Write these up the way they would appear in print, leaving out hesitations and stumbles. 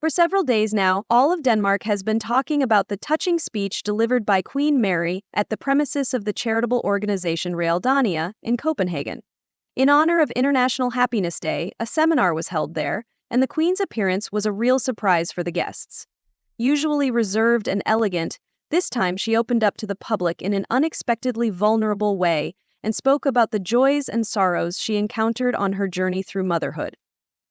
For several days now, all of Denmark has been talking about the touching speech delivered by Queen Mary at the premises of the charitable organization Realdania in Copenhagen. In honor of International Happiness Day, a seminar was held there, and the Queen's appearance was a real surprise for the guests. Usually reserved and elegant, this time she opened up to the public in an unexpectedly vulnerable way and spoke about the joys and sorrows she encountered on her journey through motherhood.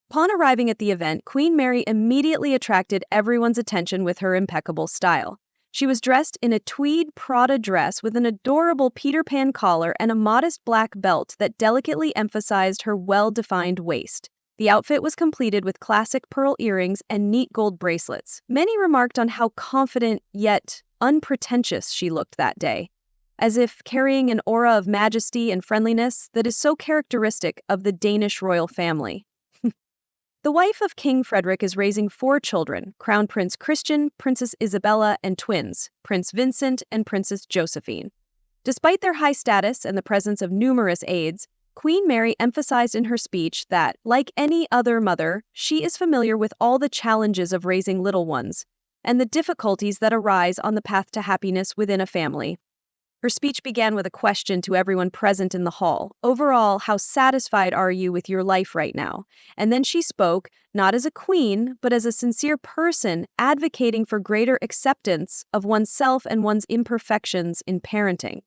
Upon arriving at the event, Queen Mary immediately attracted everyone's attention with her impeccable style. She was dressed in a tweed Prada dress with an adorable Peter Pan collar and a modest black belt that delicately emphasized her well-defined waist. The outfit was completed with classic pearl earrings and neat gold bracelets. Many remarked on how confident yet unpretentious she looked that day, as if carrying an aura of majesty and friendliness that is so characteristic of the Danish royal family. The wife of King Frederik is raising 4 children: Crown Prince Christian, Princess Isabella, and twins, Prince Vincent and Princess Josephine. Despite their high status and the presence of numerous aides, Queen Mary emphasized in her speech that, like any other mother, she is familiar with all the challenges of raising little ones and the difficulties that arise on the path to happiness within a family. Her speech began with a question to everyone present in the hall. Overall, how satisfied are you with your life right now? And then she spoke, not as a queen, but as a sincere person advocating for greater acceptance of oneself and one's imperfections in parenting.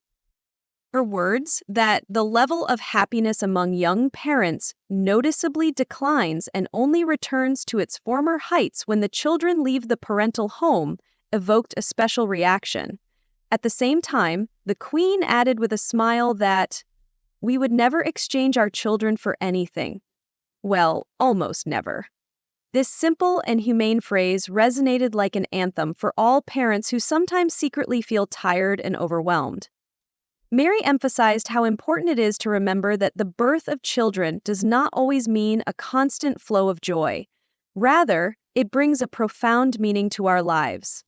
Her words, that the level of happiness among young parents noticeably declines and only returns to its former heights when the children leave the parental home, evoked a special reaction. At the same time, the Queen added with a smile that we would never exchange our children for anything. Well, almost never. This simple and humane phrase resonated like an anthem for all parents who sometimes secretly feel tired and overwhelmed. Mary emphasized how important it is to remember that the birth of children does not always mean a constant flow of joy. Rather, it brings a profound meaning to our lives.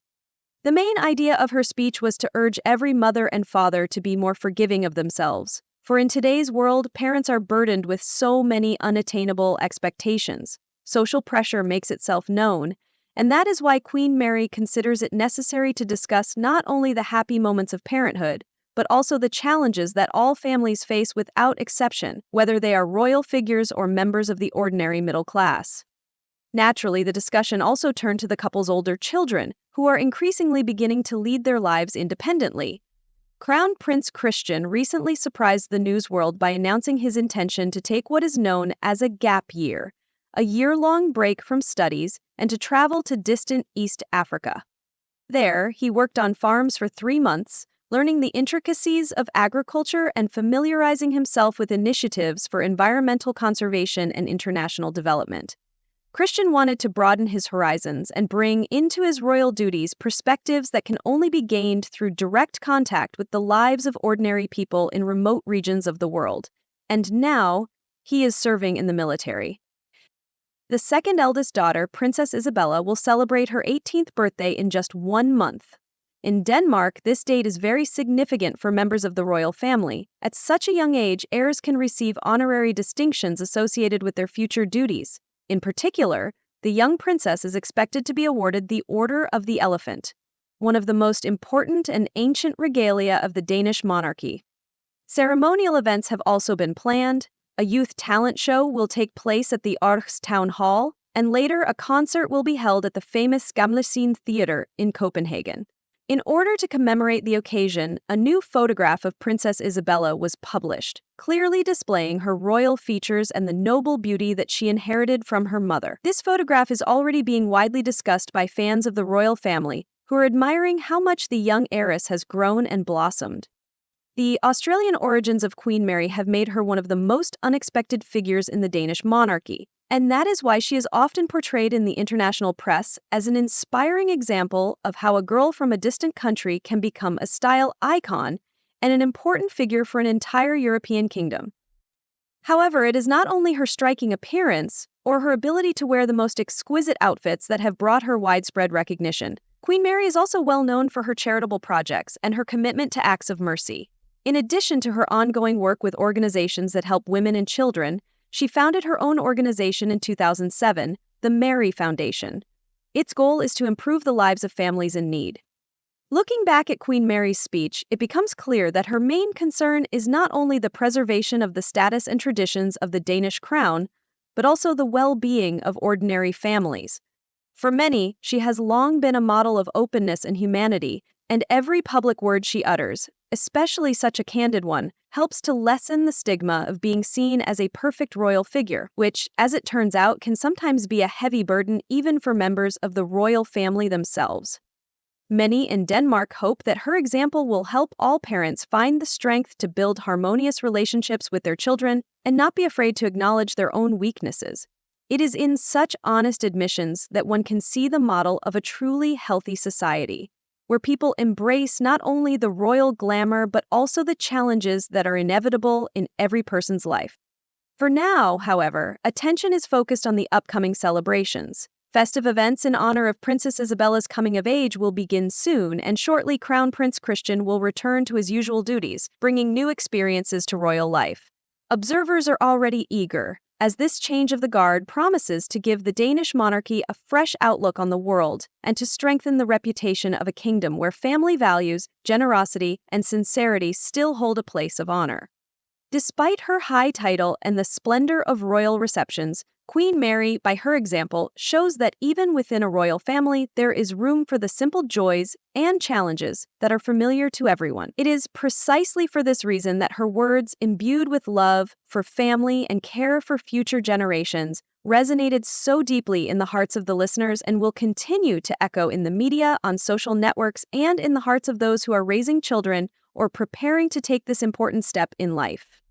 The main idea of her speech was to urge every mother and father to be more forgiving of themselves, for in today's world, parents are burdened with so many unattainable expectations. Social pressure makes itself known, and that is why Queen Mary considers it necessary to discuss not only the happy moments of parenthood, but also the challenges that all families face without exception, whether they are royal figures or members of the ordinary middle class. Naturally, the discussion also turned to the couple's older children, who are increasingly beginning to lead their lives independently. Crown Prince Christian recently surprised the news world by announcing his intention to take what is known as a gap year, a year-long break from studies, and to travel to distant East Africa. There, he worked on farms for 3 months, learning the intricacies of agriculture and familiarizing himself with initiatives for environmental conservation and international development. Christian wanted to broaden his horizons and bring into his royal duties perspectives that can only be gained through direct contact with the lives of ordinary people in remote regions of the world. And now, he is serving in the military. The second eldest daughter, Princess Isabella, will celebrate her 18th birthday in just 1 month. In Denmark, this date is very significant for members of the royal family. At such a young age, heirs can receive honorary distinctions associated with their future duties. In particular, the young princess is expected to be awarded the Order of the Elephant, one of the most important and ancient regalia of the Danish monarchy. Ceremonial events have also been planned. A youth talent show will take place at the Aarhus Town Hall, and later a concert will be held at the famous Gamle Scene Theatre in Copenhagen. In order to commemorate the occasion, a new photograph of Princess Isabella was published, clearly displaying her royal features and the noble beauty that she inherited from her mother. This photograph is already being widely discussed by fans of the royal family, who are admiring how much the young heiress has grown and blossomed. The Australian origins of Queen Mary have made her one of the most unexpected figures in the Danish monarchy, and that is why she is often portrayed in the international press as an inspiring example of how a girl from a distant country can become a style icon and an important figure for an entire European kingdom. However, it is not only her striking appearance or her ability to wear the most exquisite outfits that have brought her widespread recognition. Queen Mary is also well known for her charitable projects and her commitment to acts of mercy. In addition to her ongoing work with organizations that help women and children, she founded her own organization in 2007, the Mary Foundation. Its goal is to improve the lives of families in need. Looking back at Queen Mary's speech, it becomes clear that her main concern is not only the preservation of the status and traditions of the Danish crown, but also the well-being of ordinary families. For many, she has long been a model of openness and humanity, and every public word she utters, especially such a candid one, helps to lessen the stigma of being seen as a perfect royal figure, which, as it turns out, can sometimes be a heavy burden even for members of the royal family themselves. Many in Denmark hope that her example will help all parents find the strength to build harmonious relationships with their children and not be afraid to acknowledge their own weaknesses. It is in such honest admissions that one can see the model of a truly healthy society, where people embrace not only the royal glamour but also the challenges that are inevitable in every person's life. For now, however, attention is focused on the upcoming celebrations. Festive events in honor of Princess Isabella's coming of age will begin soon, and shortly Crown Prince Christian will return to his usual duties, bringing new experiences to royal life. Observers are already eager, as this change of the guard promises to give the Danish monarchy a fresh outlook on the world and to strengthen the reputation of a kingdom where family values, generosity, and sincerity still hold a place of honor. Despite her high title and the splendor of royal receptions, Queen Mary, by her example, shows that even within a royal family, there is room for the simple joys and challenges that are familiar to everyone. It is precisely for this reason that her words, imbued with love for family and care for future generations, resonated so deeply in the hearts of the listeners and will continue to echo in the media, on social networks, and in the hearts of those who are raising children or preparing to take this important step in life.